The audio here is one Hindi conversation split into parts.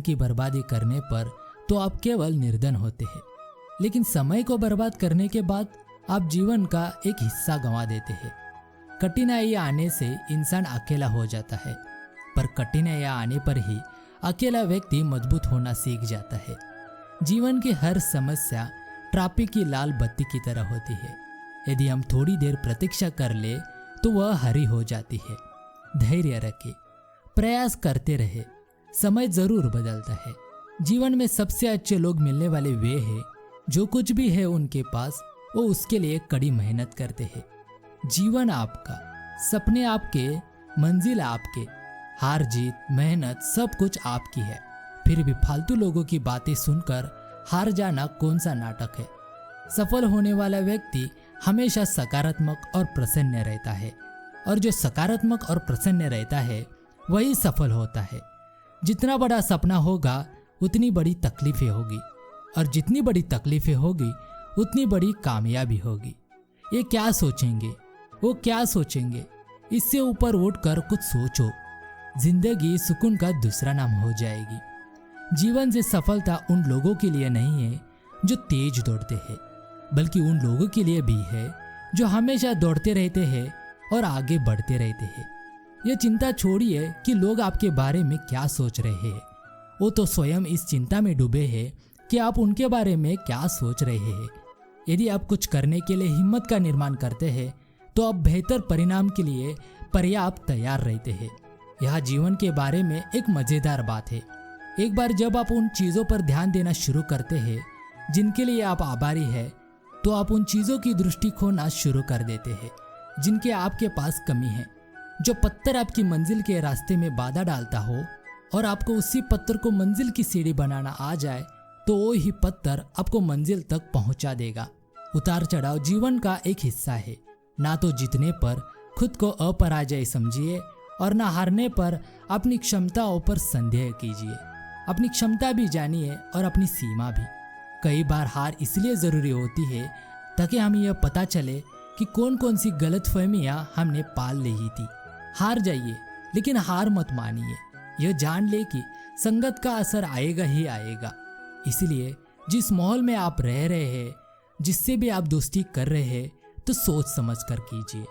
की बर्बादी करने पर तो आप केवल निर्धन होते हैं, लेकिन समय को बर्बाद करने के बाद आप जीवन का एक हिस्सा गंवा देते हैं। कठिनाई आने से इंसान अकेला हो जाता है, पर कठिनाई आने पर ही अकेला व्यक्ति मजबूत होना सीख जाता है। जीवन की हर समस्या ट्रैफिक की लाल बत्ती की तरह होती है। यदि हम थोड़ी देर प्रतीक्षा कर ले तो वह हरी हो जाती है। धैर्य रखें, प्रयास करते रहे, समय जरूर बदलता है। जीवन में सबसे अच्छे लोग मिलने वाले वे हैं जो कुछ भी है उनके पास वो उसके लिए कड़ी मेहनत करते हैं। जीवन आपका, सपने आपके, मंजिल आपके, हार जीत मेहनत सब कुछ आपकी है। फिर भी फालतू लोगों की बातें सुनकर हार जाना कौन सा नाटक है। सफल होने वाला व्यक्ति हमेशा सकारात्मक और प्रसन्न रहता है, और जो सकारात्मक और प्रसन्न रहता है वही सफल होता है। जितना बड़ा सपना होगा उतनी बड़ी तकलीफें होगी, और जितनी बड़ी तकलीफें होगी उतनी बड़ी कामयाबी होगी। ये क्या सोचेंगे, वो क्या सोचेंगे, इससे ऊपर उठकर कुछ सोचो। जिंदगी सुकून का दूसरा नाम हो जाएगी। जीवन से सफलता उन लोगों के लिए नहीं है जो तेज दौड़ते हैं, बल्कि उन लोगों के लिए भी है जो हमेशा दौड़ते रहते हैं और आगे बढ़ते रहते हैं। ये चिंता छोड़िए कि लोग आपके बारे में क्या सोच रहे हैं। वो तो स्वयं इस चिंता में डूबे हैं कि आप उनके बारे में क्या सोच रहे हैं। यदि आप कुछ करने के लिए हिम्मत का निर्माण करते हैं तो आप बेहतर परिणाम के लिए पर्याप्त तैयार रहते हैं। यह जीवन के बारे में एक मजेदार बात है। एक बार जब आप उन चीज़ों पर ध्यान देना शुरू करते हैं जिनके लिए आप आभारी हैं, तो आप उन चीज़ों की दृष्टि खोना शुरू कर देते हैं जिनके आपके पास कमी है। जो पत्थर आपकी मंजिल के रास्ते में बाधा डालता हो और आपको उसी पत्थर को मंजिल की सीढ़ी बनाना आ जाए, तो वो ही पत्थर आपको मंजिल तक पहुंचा देगा। उतार चढ़ाव जीवन का एक हिस्सा है। ना तो जीतने पर खुद को अपराजय समझिए और ना हारने पर अपनी क्षमताओं पर संदेह कीजिए। अपनी क्षमता भी जानिए और अपनी सीमा भी। कई बार हार इसलिए ज़रूरी होती है ताकि हमें यह पता चले कि कौन कौन सी गलतफहमियां हमने पाल ली थी। हार जाइए, लेकिन हार मत मानिए। यह जान ले कि संगत का असर आएगा ही आएगा। इसलिए जिस माहौल में आप रह रहे हैं, जिससे भी आप दोस्ती कर रहे हैं, तो सोच समझ कर कीजिए।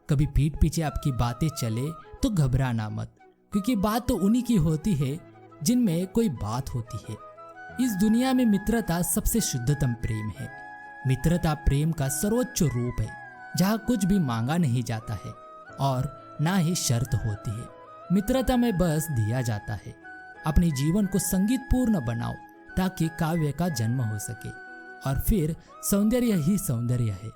कभी पीठ पीछे आपकी बातें चले तो घबराना मत, क्योंकि बात तो उन्हीं की होती है जिनमें कोई बात होती है। इस दुनिया में मित्रता सबसे शुद्धतम प्रेम है। मित्रता प्रेम का सर्वोच्च रूप है, जहाँ कुछ भी मांगा नहीं जाता है और ना ही शर्त होती है। मित्रता में बस दिया जाता है। अपने जीवन को संगीतपूर्ण बनाओ ताकि काव्य का जन्म हो सके। और फिर सौंदर्य ही सौंदर्य है।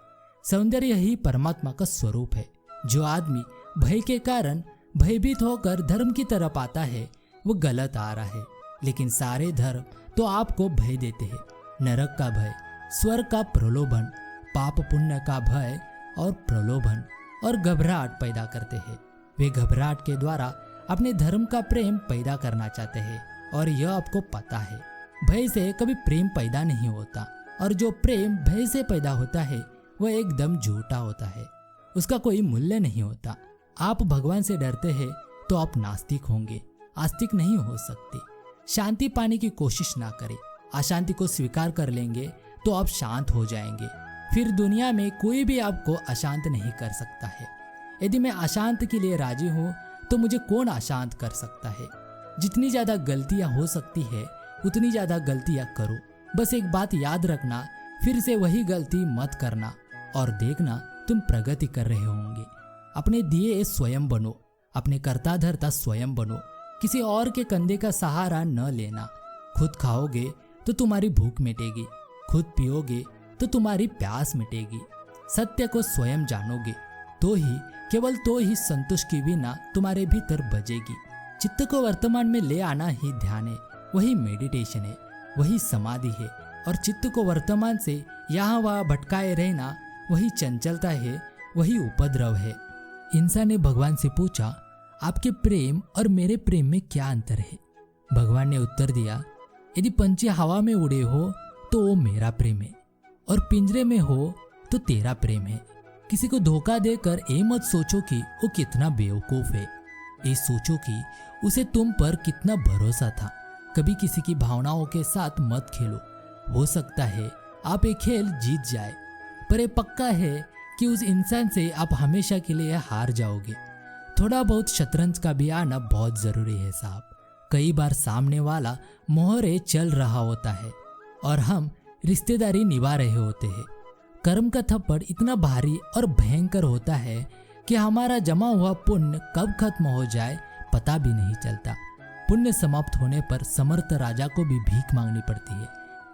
सौंदर्य ही परमात्मा का स्वरूप है। जो आदमी भय के कारण भयभीत होकर धर्म की तरफ आता है वो गलत आ रहा है। लेकिन सारे धर्म तो आपको भय देते हैं। नरक का भय, स्वर्ग का प्रलोभन, पाप पुण्य का भय और प्रलोभन और घबराहट पैदा करते हैं। वे घबराहट के द्वारा अपने धर्म का प्रेम पैदा करना चाहते हैं, और यह आपको पता है। भय से कभी प्रेम पैदा नहीं होता, और जो प्रेम भय से पैदा होता है वह एकदम झूठा होता है। उसका कोई मूल्य नहीं होता। आप भगवान से डरते हैं तो आप नास्तिक होंगे, आस्तिक नहीं हो सकते। शांति पाने की कोशिश ना करें। अशांति को स्वीकार कर लेंगे तो आप शांत हो जाएंगे। फिर दुनिया में कोई भी आपको अशांत नहीं कर सकता है। यदि मैं अशांत के लिए राजी हूँ तो मुझे कौन अशांत कर सकता है। जितनी ज़्यादा गलतियाँ हो सकती है उतनी ज़्यादा गलतियाँ करो। बस एक बात याद रखना, फिर से वही गलती मत करना, और देखना तुम प्रगति कर रहे होंगे। अपने दिए स्वयं बनो, अपने कर्ता धर्ता स्वयं बनो। किसी और के कंधे का सहारा न लेना। खुद खाओगे तो तुम्हारी भूख मिटेगी, खुद पियोगे तो तुम्हारी प्यास मिटेगी। सत्य को स्वयं जानोगे तो ही, केवल तो ही संतोष की वीणा तुम्हारे भीतर बजेगी। चित्त को वर्तमान में ले आना ही ध्यान है, वही मेडिटेशन है, वही समाधि है। और चित्त को वर्तमान से यहाँ वहाँ भटकाए रहना वही चंचलता है, वही उपद्रव है। इंसान ने भगवान से पूछा, आपके प्रेम और मेरे प्रेम में क्या अंतर है? भगवान ने उत्तर दिया, यदि पंछी हवा में उड़े हो तो वो मेरा प्रेम है, और पिंजरे में हो तो तेरा प्रेम है। किसी को धोखा देकर ये मत सोचो कि वो कितना बेवकूफ है। ये सोचो कि उसे तुम पर कितना भरोसा था। कभी किसी की भावनाओं के साथ मत खेलो। हो सकता है आप एक खेल जीत जाए, पर ये पक्का है कि उस इंसान से आप हमेशा के लिए हार जाओगे। थोड़ा बहुत शतरंज का भी आना बहुत जरूरी है साहब। कई बार सामने वाला मोहरे चल रहा होता है और हम रिश्तेदारी निभा रहे होते हैं। कर्म का थप्पड़ इतना भारी और भयंकर होता है कि हमारा जमा हुआ पुण्य कब खत्म हो जाए पता भी नहीं चलता। पुण्य समाप्त होने पर समर्थ राजा को भी भीख मांगनी पड़ती है।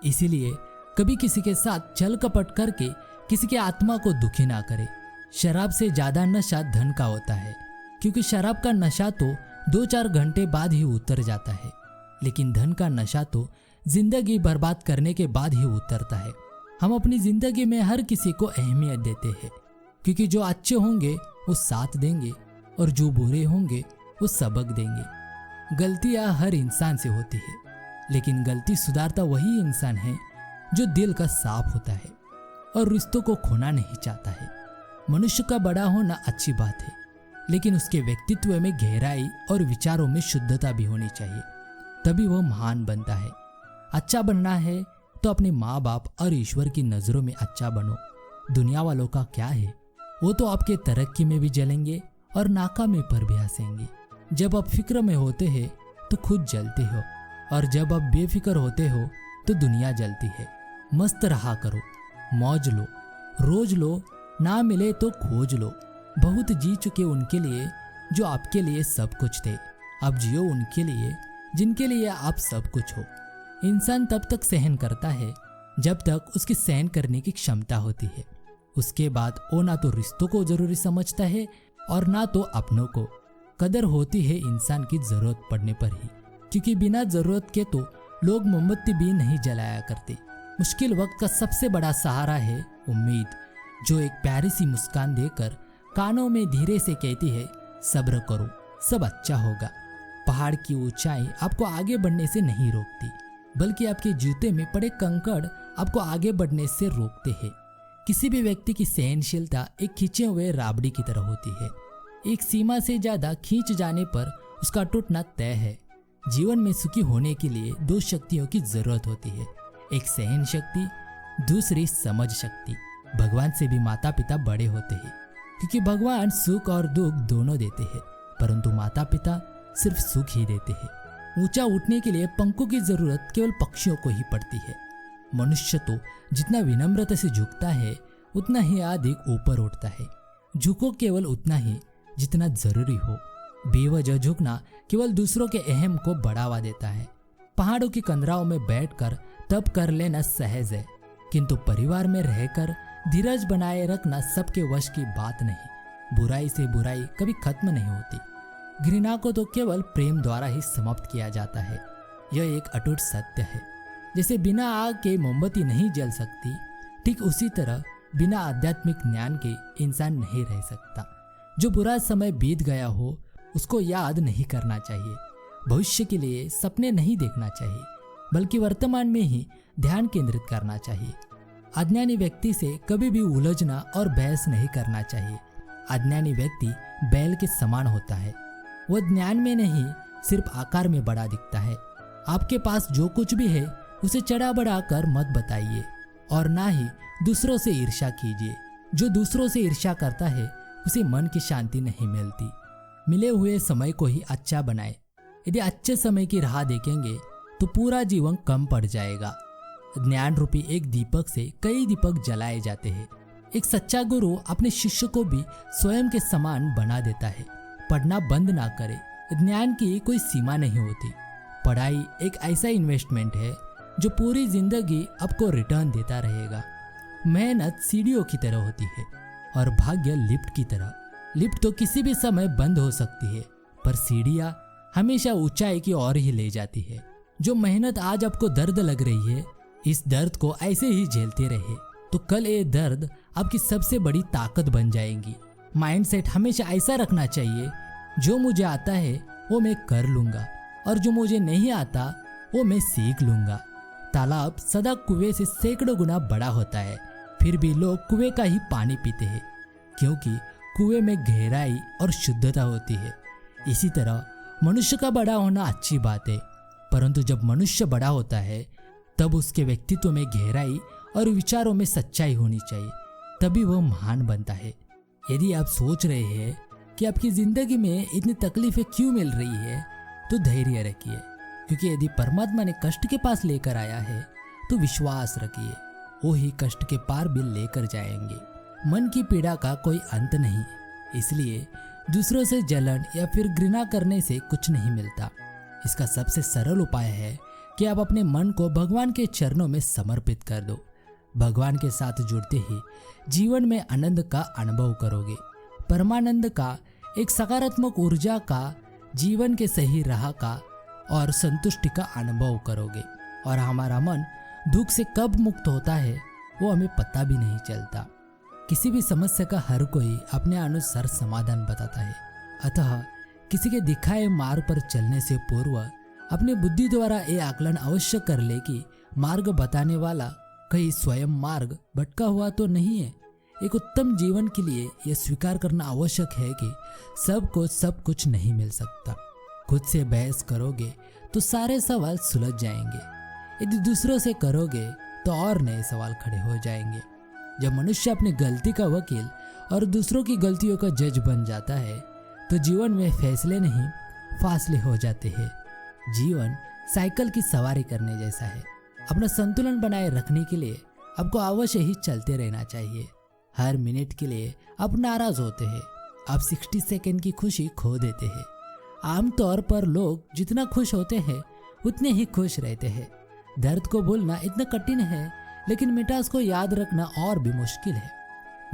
इसीलिए कभी किसी के साथ छल कपट करके किसी की आत्मा को दुखी ना करे। शराब से ज्यादा नशा धन का होता है, क्योंकि शराब का नशा तो 2-4 घंटे बाद ही उतर जाता है, लेकिन धन का नशा तो जिंदगी बर्बाद करने के बाद ही उतरता है। हम अपनी जिंदगी में हर किसी को अहमियत देते हैं, क्योंकि जो अच्छे होंगे वो साथ देंगे और जो बुरे होंगे वो सबक देंगे। गलतियां हर इंसान से होती है, लेकिन गलती सुधारता वही इंसान है जो दिल का साफ होता है और रिश्तों को खोना नहीं चाहता है। मनुष्य का बड़ा होना अच्छी बात है, लेकिन उसके व्यक्तित्व में गहराई और विचारों में शुद्धता भी होनी चाहिए, तभी वह महान बनता है। अच्छा बनना है तो अपने माँ बाप और ईश्वर की नज़रों में अच्छा बनो। दुनिया वालों का क्या है, वो तो आपके तरक्की में भी जलेंगे और नाकामी पर भी हंसेंगे। जब आप फिक्र में होते हैं तो खुद जलते हो, और जब आप बेफिक्र होते हो तो दुनिया जलती है। मस्त रहा करो, मौज लो, रोज लो, ना मिले तो खोज लो। बहुत जी चुके उनके लिए जो आपके लिए सब कुछ थे। अब जियो उनके लिए जिनके लिए आप सब कुछ हो। इंसान तब तक सहन करता है जब तक उसकी सहन करने की क्षमता होती है। उसके बाद वो ना तो रिश्तों को जरूरी समझता है और ना तो अपनों को। कदर होती है इंसान की जरूरत पड़ने पर ही, क्योंकि बिना जरूरत के तो लोग मोमबत्ती भी नहीं जलाया करते। मुश्किल वक्त का सबसे बड़ा सहारा है उम्मीद, जो एक प्यारी सी मुस्कान देकर कानों में धीरे से कहती है, सब्र करो, सब अच्छा होगा। पहाड़ की ऊंचाई आपको आगे बढ़ने से नहीं रोकती, बल्कि आपके जूते में पड़े कंकड़ आपको आगे बढ़ने से रोकते हैं। किसी भी व्यक्ति की सहनशीलता एक खींचे हुए राबड़ी की तरह होती है। एक सीमा से ज्यादा खींच जाने पर उसका टूटना तय है। जीवन में सुखी होने के लिए 2 शक्तियों की जरूरत होती है, एक सहन शक्ति, दूसरी समझ शक्ति। भगवान से भी माता पिता बड़े होते हैं, क्योंकि भगवान सुख और दुख दोनों देते हैं, परंतु माता पिता सिर्फ सुख ही देते हैं। ऊंचा उठने के लिए पंखों की जरूरत केवल पक्षियों को ही पड़ती है। मनुष्य तो जितना विनम्रता से झुकता है उतना ही अधिक ऊपर उठता है। झुको केवल उतना ही जितना जरूरी हो। बेवजह झुकना केवल दूसरों के अहम को बढ़ावा देता है। पहाड़ों की कंदराओं में बैठकर तप कर लेना सहज है, किंतु परिवार में रहकर धीरज बनाए रखना सबके वश की बात नहीं। बुराई से बुराई कभी खत्म नहीं होती। घृणा को तो केवल प्रेम द्वारा ही समाप्त किया जाता है। यह एक अटूट सत्य है। जैसे बिना आग के मोमबत्ती नहीं जल सकती, ठीक उसी तरह बिना आध्यात्मिक ज्ञान के इंसान नहीं रह सकता। जो बुरा समय बीत गया हो उसको याद नहीं करना चाहिए। भविष्य के लिए सपने नहीं देखना चाहिए, बल्कि वर्तमान में ही ध्यान केंद्रित करना चाहिए। अज्ञानी व्यक्ति से कभी भी उलझना और बहस नहीं करना चाहिए। अज्ञानी व्यक्ति बैल के समान होता है। वह ज्ञान में नहीं, सिर्फ आकार में बड़ा दिखता है। आपके पास जो कुछ भी है उसे चढ़ा बढ़ा कर मत बताइए, और ना ही दूसरों से ईर्ष्या कीजिए। जो दूसरों से ईर्ष्या करता है उसे मन की शांति नहीं मिलती। मिले हुए समय को ही अच्छा बनाए। यदि अच्छे समय की राह देखेंगे तो पूरा जीवन कम पड़ जाएगा। ज्ञान रूपी एक दीपक से कई दीपक जलाए जाते हैं। एक सच्चा गुरु अपने शिष्य को भी स्वयं के समान बना देता है। पढ़ना बंद ना करे। ज्ञान की कोई सीमा नहीं होती। पढ़ाई एक ऐसा इन्वेस्टमेंट है जो पूरी जिंदगी आपको रिटर्न देता रहेगा। मेहनत सीढ़ियों की तरह होती है और भाग्य लिफ्ट की तरह। लिफ्ट तो किसी भी समय बंद हो सकती है, पर सीढ़ियां हमेशा ऊंचाई की ओर ही ले जाती है। जो मेहनत आज आपको दर्द लग रही है, इस दर्द को ऐसे ही झेलते रहे तो कल ये दर्द आपकी सबसे बड़ी ताकत बन जाएगी। माइंडसेट हमेशा ऐसा रखना चाहिए, जो मुझे आता है वो मैं कर लूंगा और जो मुझे नहीं आता वो मैं सीख लूंगा। तालाब सदा कुएं से सैकड़ों गुना बड़ा होता है, फिर भी लोग कुएं का ही पानी पीते हैं, क्योंकि कुएं में गहराई और शुद्धता होती है। इसी तरह मनुष्य का बड़ा होना अच्छी बात है, परंतु जब मनुष्य बड़ा होता है तब उसके व्यक्तित्व में गहराई और विचारों में सच्चाई होनी चाहिए, तभी वह महान बनता है। यदि आप सोच रहे हैं कि आपकी जिंदगी में इतनी तकलीफें क्यों मिल रही है, तो धैर्य रखिए, क्योंकि यदि परमात्मा ने कष्ट के पास लेकर आया है तो विश्वास रखिए, वो ही कष्ट के पार भी लेकर जाएंगे। मन की पीड़ा का कोई अंत नहीं, इसलिए दूसरों से जलन या फिर घृणा करने से कुछ नहीं मिलता। इसका सबसे सरल उपाय है कि आप अपने मन को भगवान के चरणों में समर्पित कर दो। भगवान के साथ जुड़ते ही जीवन में आनंद का अनुभव करोगे, परमानंद का, एक सकारात्मक ऊर्जा का, जीवन के सही राह का और संतुष्टि का अनुभव करोगे। और हमारा मन दुख से कब मुक्त होता है वो हमें पता भी नहीं चलता। किसी भी समस्या का हर कोई अपने अनुसार समाधान बताता है, अतः किसी के दिखाए मार्ग पर चलने से पूर्व अपने बुद्धि द्वारा ये आकलन अवश्य कर ले कि मार्ग बताने वाला कहीं स्वयं मार्ग भटका हुआ तो नहीं है। एक उत्तम जीवन के लिए यह स्वीकार करना आवश्यक है कि सबको सब कुछ नहीं मिल सकता। खुद से बहस करोगे तो सारे सवाल सुलझ जाएंगे, यदि दूसरों से करोगे तो और नए सवाल खड़े हो जाएंगे। जब मनुष्य अपनी गलती का वकील और दूसरों की गलतियों का जज बन जाता है तो जीवन में फैसले नहीं फासले हो जाते हैं। जीवन साइकिल की सवारी करने जैसा है। अपना संतुलन बनाए रखने के लिए आपको अवश्य ही चलते रहना चाहिए। हर मिनट के लिए आप नाराज होते हैं, आप 60 सेकंड की खुशी खो देते हैं। आमतौर पर लोग जितना खुश होते हैं उतने ही खुश रहते हैं। दर्द को भूलना इतना कठिन है, लेकिन मिठास को याद रखना और भी मुश्किल है।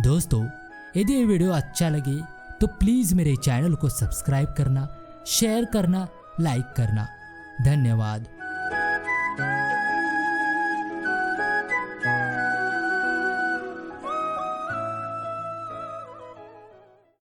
दोस्तों, यदि ये वीडियो अच्छा लगे तो प्लीज़ मेरे चैनल को सब्सक्राइब करना, शेयर करना, लाइक करना। धन्यवाद।